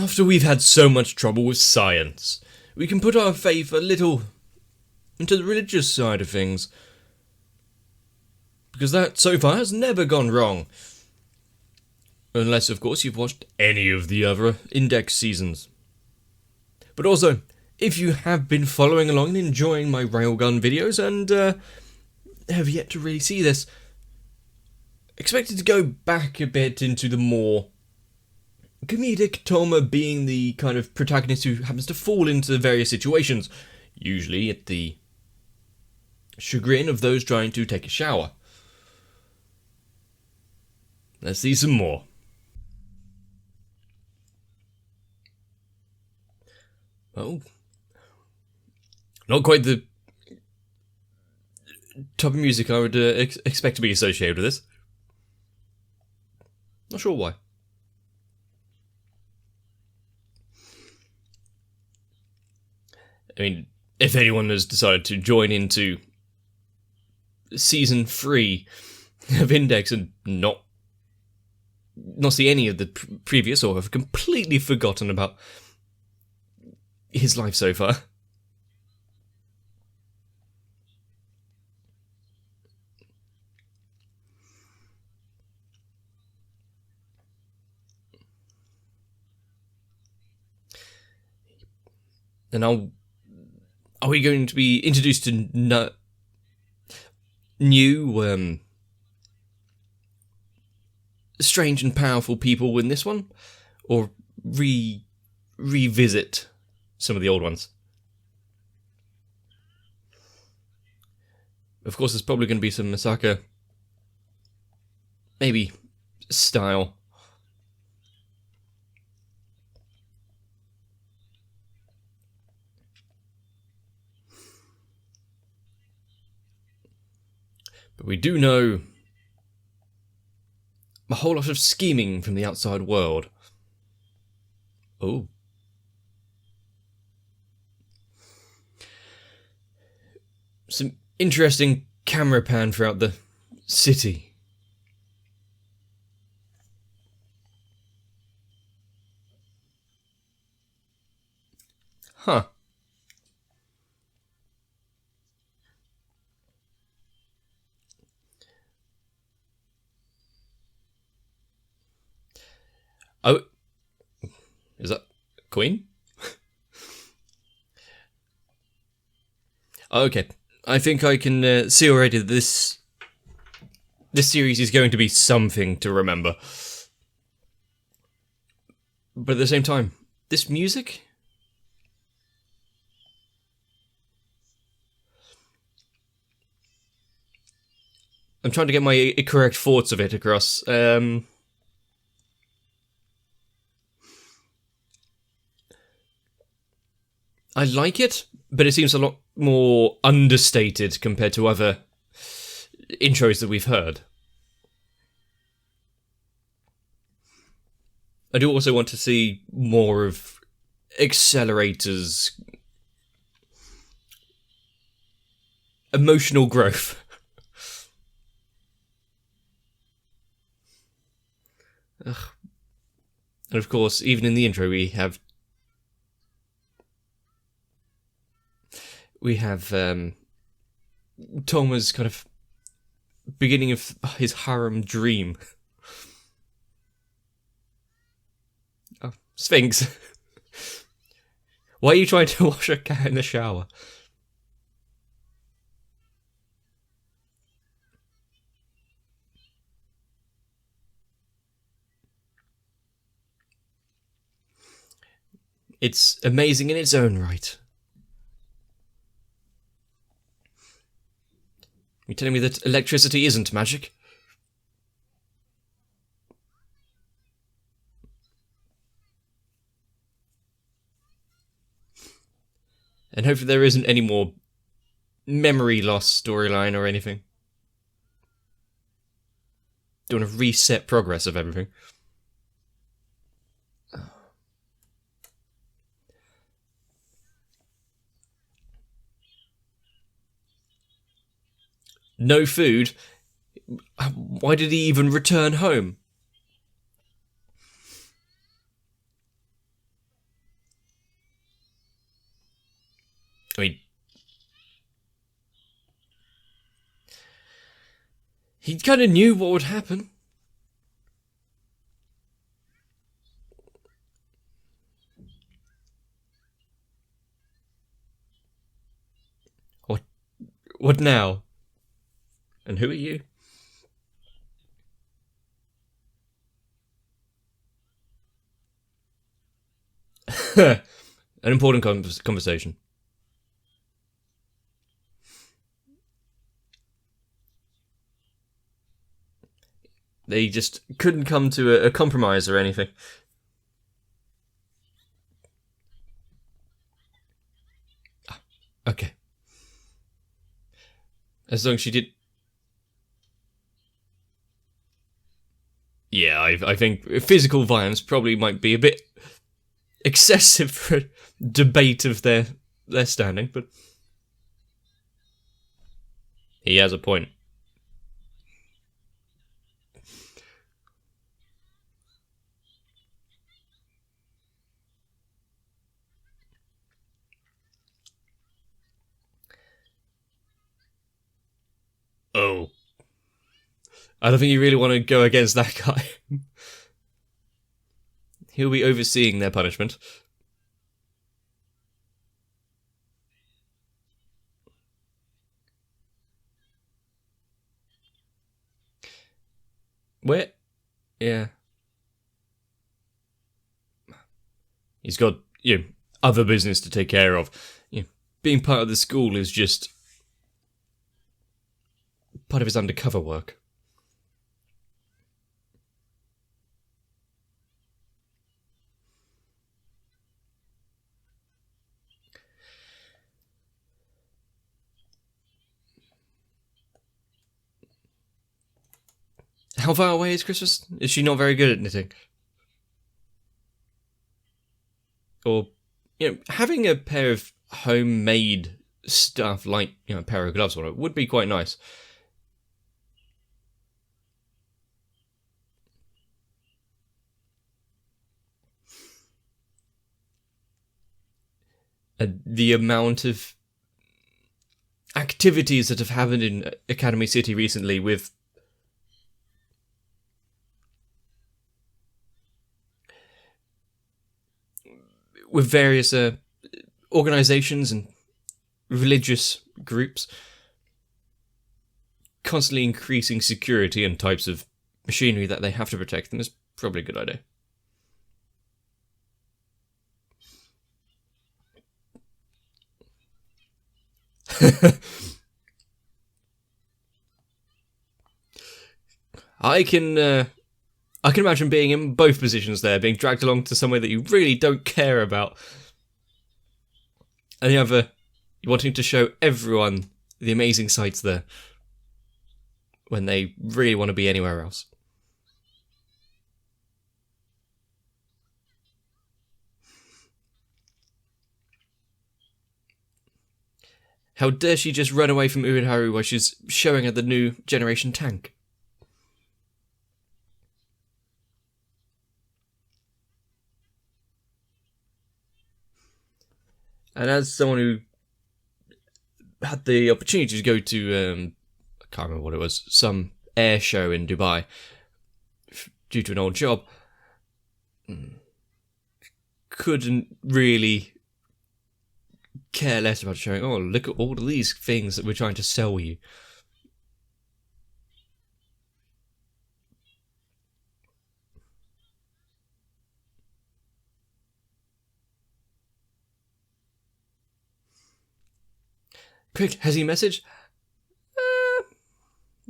After we've had so much trouble with science, we can put our faith a little into the religious side of things. Because that, so far, has never gone wrong. Unless, of course, you've watched any of the other Index seasons. But also, if you have been following along and enjoying my railgun videos and have yet to really see this, expected to go back a bit into the more comedic, Toma being the kind of protagonist who happens to fall into various situations, usually at the chagrin of those trying to take a shower. Let's see some more. Oh, not quite the type of music I would expect to be associated with this. Not sure why. I mean, if anyone has decided to join into Season 3 of Index and not see any of the previous, or have completely forgotten about his life so far. And are we going to be introduced to new, strange and powerful people in this one? Or revisit some of the old ones? Of course, there's probably going to be some Masaka, maybe, style. But we do know a whole lot of scheming from the outside world. Oh. Some interesting camera pan throughout the city. Huh. Oh, is that Queen? Okay, I think I can see already that this series is going to be something to remember. But at the same time, this music? I'm trying to get my correct thoughts of it across. I like it, but it seems a lot more understated compared to other intros that we've heard. I do also want to see more of Accelerator's emotional growth. Ugh. And of course, even in the intro, we have Toma's kind of beginning of his harem dream. Oh, Sphinx. Why are you trying to wash a cat in the shower? It's amazing in its own right. You're telling me that electricity isn't magic? And hopefully there isn't any more memory loss storyline or anything. Don't want to reset progress of everything. No food? Why did he even return home? I mean, he kind of knew what would happen. What now? And who are you? An important conversation. They just couldn't come to a compromise or anything. Okay. As long as she did... Yeah, I think physical violence probably might be a bit excessive for a debate of their standing, but... He has a point. Oh. I don't think you really want to go against that guy. He'll be overseeing their punishment. Where? Yeah. He's got, other business to take care of. Being part of the school is just part of his undercover work. How far away is Christmas? Is she not very good at knitting? Or, having a pair of homemade stuff like, a pair of gloves on it would be quite nice. The amount of activities that have happened in Academy City recently with various organizations and religious groups constantly increasing security and types of machinery that they have to protect them is probably a good idea. I can imagine being in both positions there, being dragged along to somewhere that you really don't care about, and the other, you're wanting to show everyone the amazing sights there when they really want to be anywhere else. How dare she just run away from Ueharu while she's showing her the new generation tank? And as someone who had the opportunity to go to, I can't remember what it was, some air show in Dubai, due to an old job, couldn't really care less about showing, oh, look at all of these things that we're trying to sell you. Quick, has he messaged?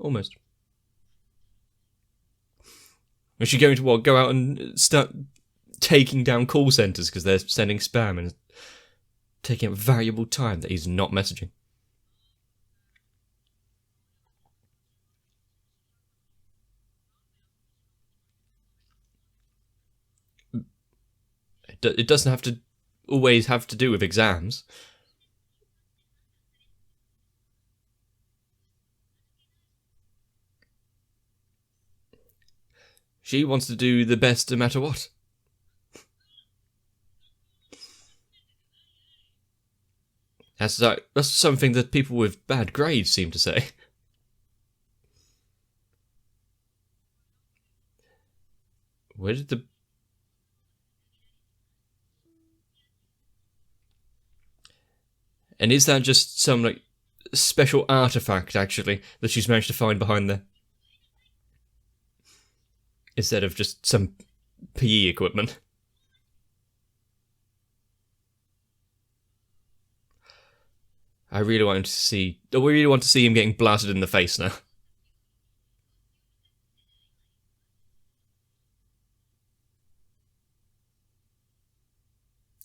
Almost. Is she going to go out and start taking down call centres because they're sending spam and taking up valuable time that he's not messaging? It doesn't have to always have to do with exams. She wants to do the best no matter what. That's something that people with bad grades seem to say. Where did the... And is that just some, like, special artifact, actually, that she's managed to find behind there? Instead of just some PE equipment. I really want to see... we really want to see him getting blasted in the face now.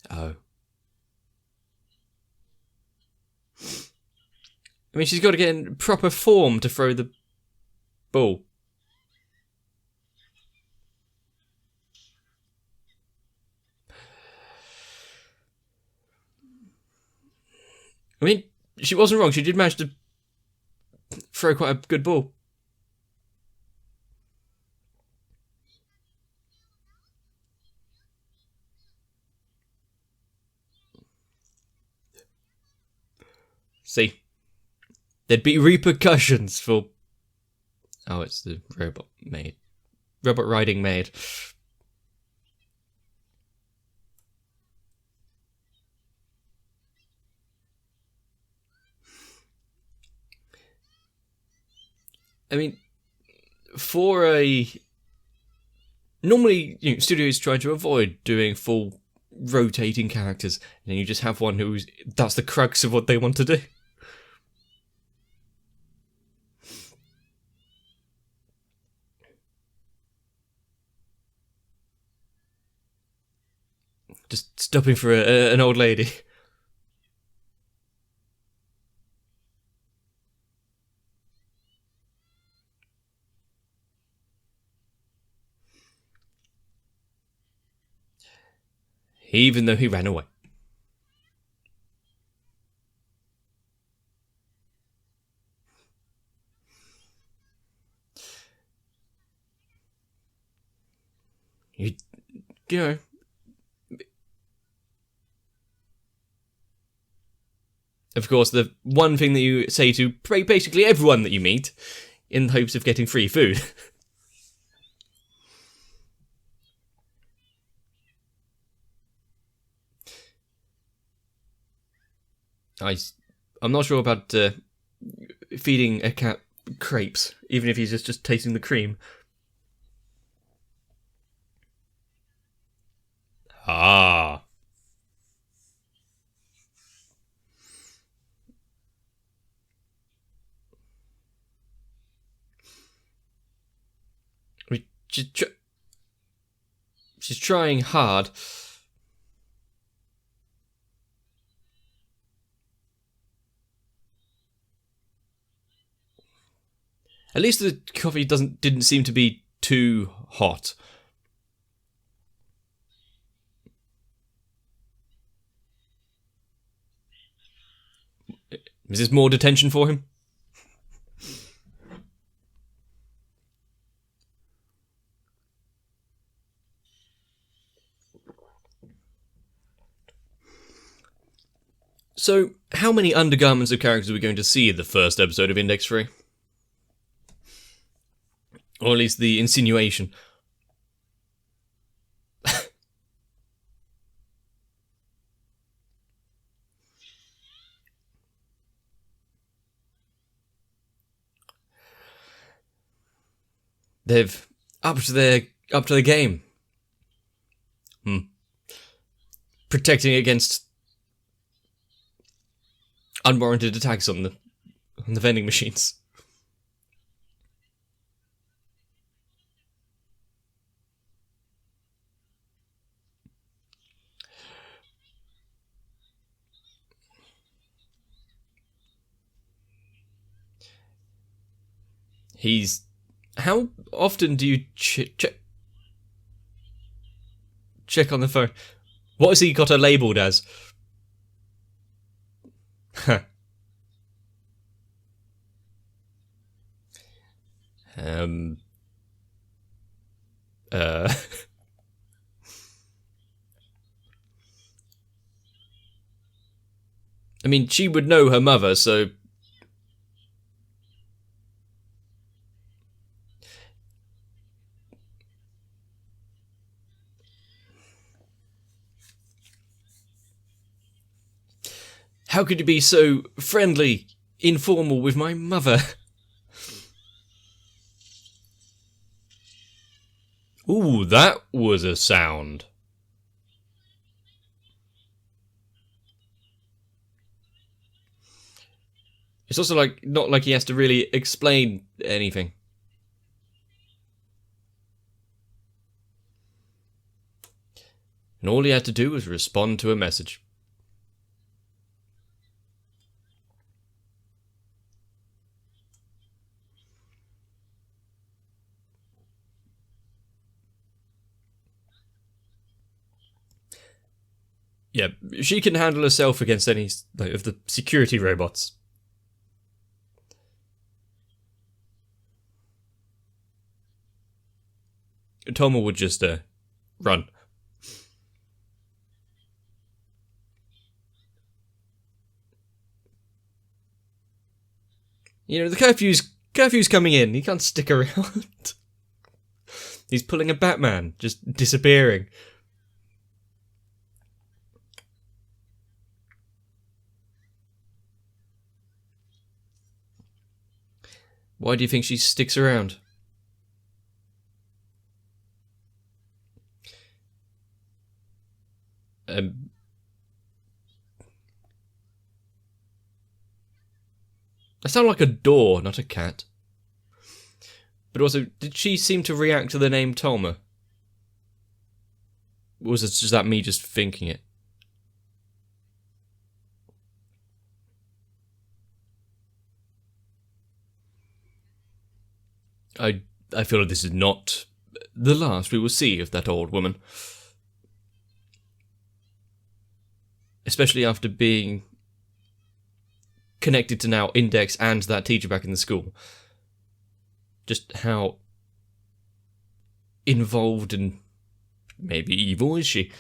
Oh. I mean, she's got to get in proper form to throw the ball. I mean, she wasn't wrong. She did manage to throw quite a good ball. See? There'd be repercussions for... Oh, it's the robot maid. Robot riding maid. I mean, for a... Normally, studios try to avoid doing full rotating characters, and then you just have one who's... That's the crux of what they want to do. Just stopping for an old lady. Even though he ran away. You know... Of course, the one thing that you say to basically everyone that you meet, in hopes of getting free food. I'm not sure about feeding a cat crepes, even if he's just tasting the cream. Ah. She's trying hard. At least the coffee didn't seem to be too hot. Is this more detention for him? So, how many undergarments of characters are we going to see in the first episode of Index 3? Or at least the insinuation. They've up to the game. Protecting against unwarranted attacks on the vending machines. How often do you check on the phone? What has he got her labelled as? I mean, she would know her mother, so... How could you be so friendly, informal with my mother? Ooh, that was a sound. It's also like not like he has to really explain anything. And all he had to do was respond to a message. Yeah, she can handle herself against any of the security robots. Toma would just run. You know, the curfew's coming in. He can't stick around. He's pulling a Batman, just disappearing. Why do you think she sticks around? I sound like a door, not a cat. But also, did she seem to react to the name Toma? Or was it just that me just thinking it? I feel like this is not the last we will see of that old woman. Especially after being connected to now Index and that teacher back in the school. Just how involved and maybe evil is she?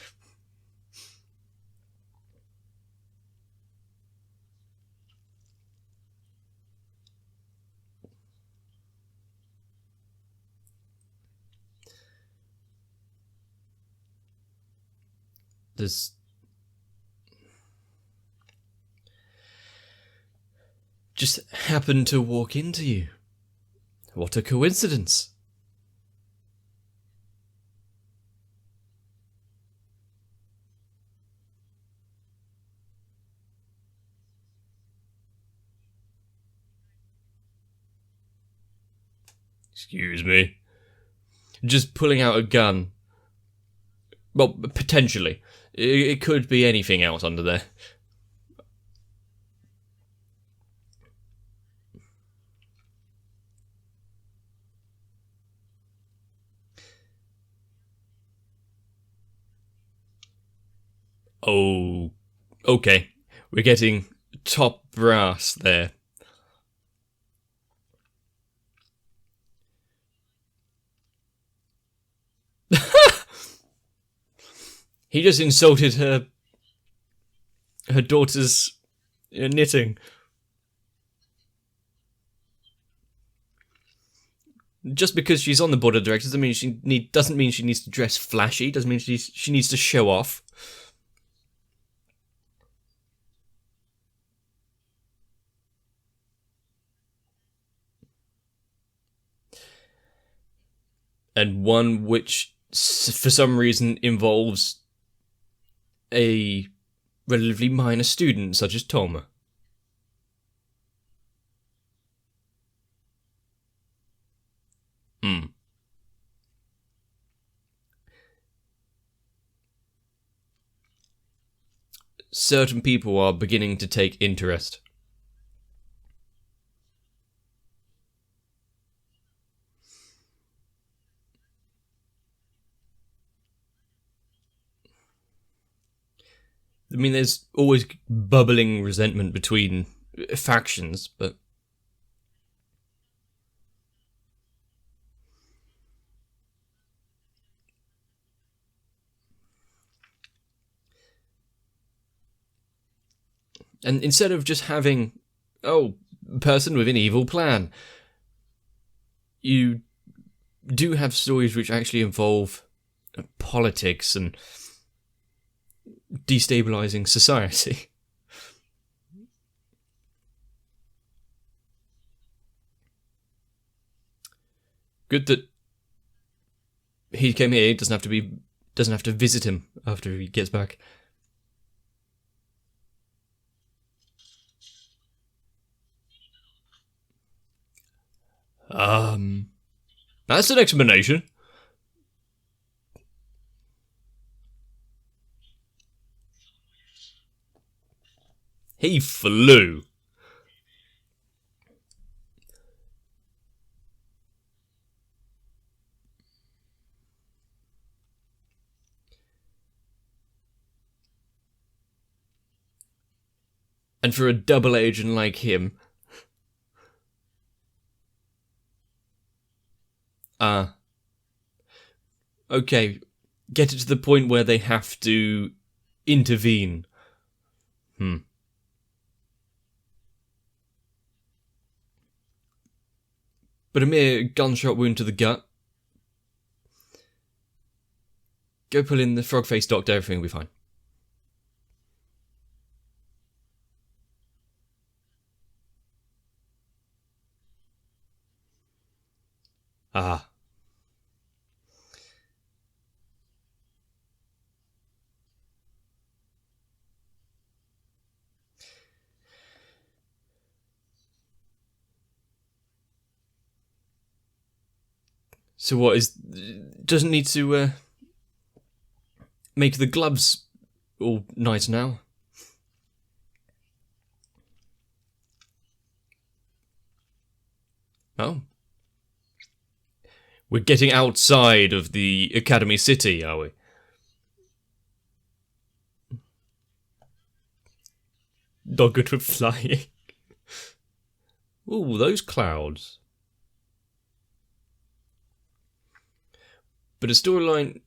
There's just happened to walk into you. What a coincidence. Excuse me. Just pulling out a gun. Well, potentially. It could be anything else under there. Oh, okay. We're getting top brass there. He just insulted her daughter's knitting. Just because she's on the board of directors doesn't mean she needs to dress flashy. Doesn't mean she needs to show off. And one which, for some reason, involves a relatively minor student such as Toma. Certain people are beginning to take interest. I mean, there's always bubbling resentment between factions, but... And instead of just having, person with an evil plan, you do have stories which actually involve politics and destabilizing society. Good that he came here. He doesn't have to visit him after he gets back. That's an explanation. He flew. And for a double agent like him... okay, get it to the point where they have to intervene. But a mere gunshot wound to the gut. Go pull in the frog-faced doctor, everything will be fine. So what is... doesn't need to make the gloves all nice now? Oh. We're getting outside of the Academy City, are we? Not good with flying. Ooh, those clouds. But a storyline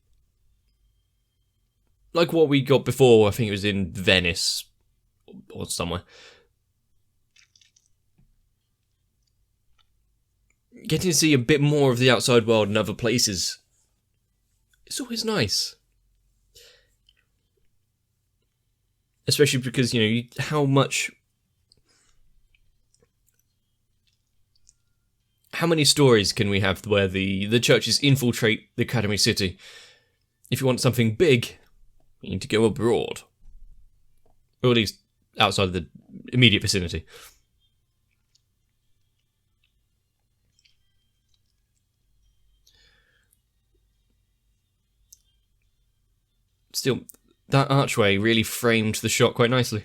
like what we got before, I think it was in Venice or somewhere. Getting to see a bit more of the outside world and other places, it's always nice. Especially because, how many stories can we have where the churches infiltrate the Academy City? If you want something big, you need to go abroad. Or at least outside of the immediate vicinity. Still, that archway really framed the shot quite nicely.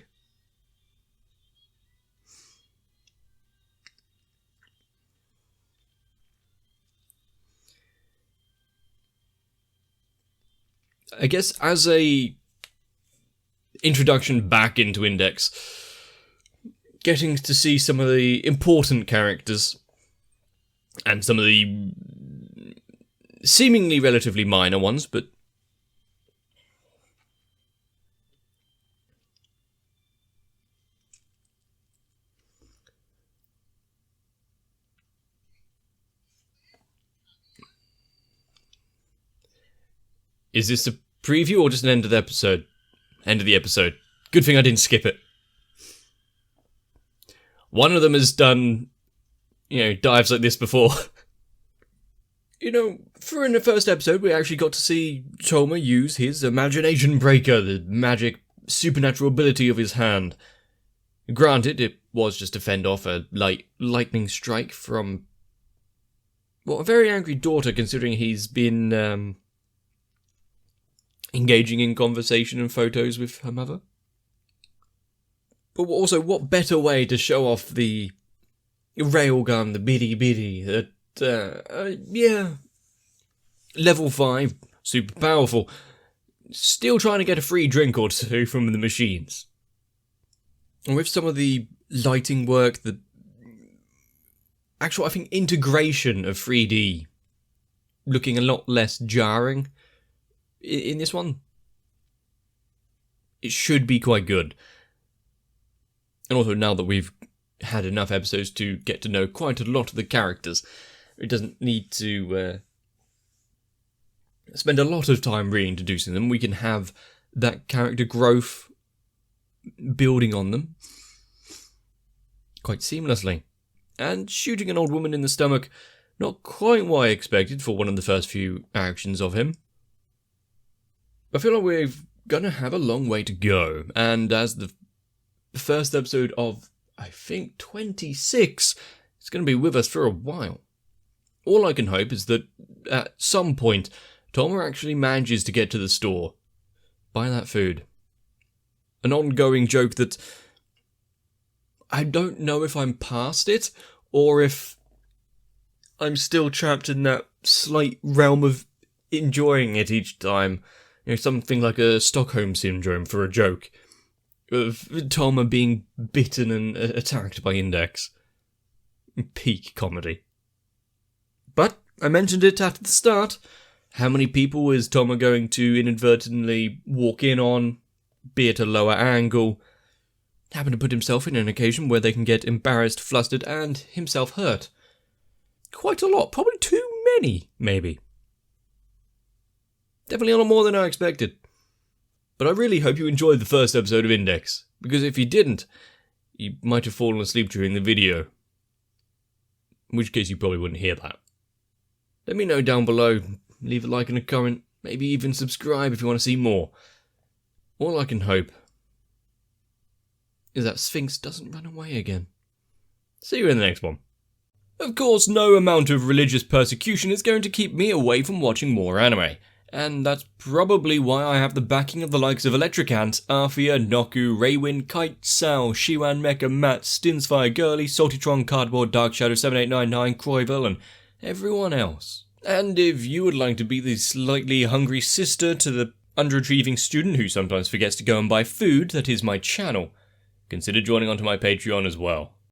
I guess as a introduction back into Index, getting to see some of the important characters and some of the seemingly relatively minor ones, but is this a preview or just an end of the episode? End of the episode. Good thing I didn't skip it. One of them has done, dives like this before. For in the first episode, we actually got to see Toma use his imagination breaker, the magic supernatural ability of his hand. Granted, it was just to fend off a lightning strike from, a very angry daughter, considering he's been, engaging in conversation and photos with her mother. But also, what better way to show off the railgun, the biddy, that, level 5, super powerful, still trying to get a free drink or two from the machines. And with some of the lighting work, the actual, I think, integration of 3D looking a lot less jarring in this one, it should be quite good. And also, now that we've had enough episodes to get to know quite a lot of the characters, it doesn't need to spend a lot of time reintroducing them. We can have that character growth building on them quite seamlessly. And shooting an old woman in the stomach, not quite what I expected for one of the first few actions of him. I feel like we're gonna have a long way to go, and as the first episode of, I think, 26, it's gonna be with us for a while. All I can hope is that at some point, Toma actually manages to get to the store, buy that food. An ongoing joke that I don't know if I'm past it, or if I'm still trapped in that slight realm of enjoying it each time. You know, something like a Stockholm Syndrome for a joke. Of Toma being bitten and attacked by Index. Peak comedy. But, I mentioned it at the start, how many people is Toma going to inadvertently walk in on, be at a lower angle, happen to put himself in an occasion where they can get embarrassed, flustered, and himself hurt? Quite a lot, probably too many, maybe. Definitely a lot more than I expected. But I really hope you enjoyed the first episode of Index, because if you didn't, you might have fallen asleep during the video. In which case you probably wouldn't hear that. Let me know down below, leave a like and a comment, maybe even subscribe if you want to see more. All I can hope is that Sphinx doesn't run away again. See you in the next one. Of course, no amount of religious persecution is going to keep me away from watching more anime. And that's probably why I have the backing of the likes of Electric Ant, Arthea, Noku, Raywin, Kite, Sal, Shiwan, Mecha, Matt, Stinsfire, Girly, Saltytron, Cardboard, Dark Shadow 7899, Croyville, and everyone else. And if you would like to be the slightly hungry sister to the underachieving student who sometimes forgets to go and buy food that is my channel, consider joining onto my Patreon as well.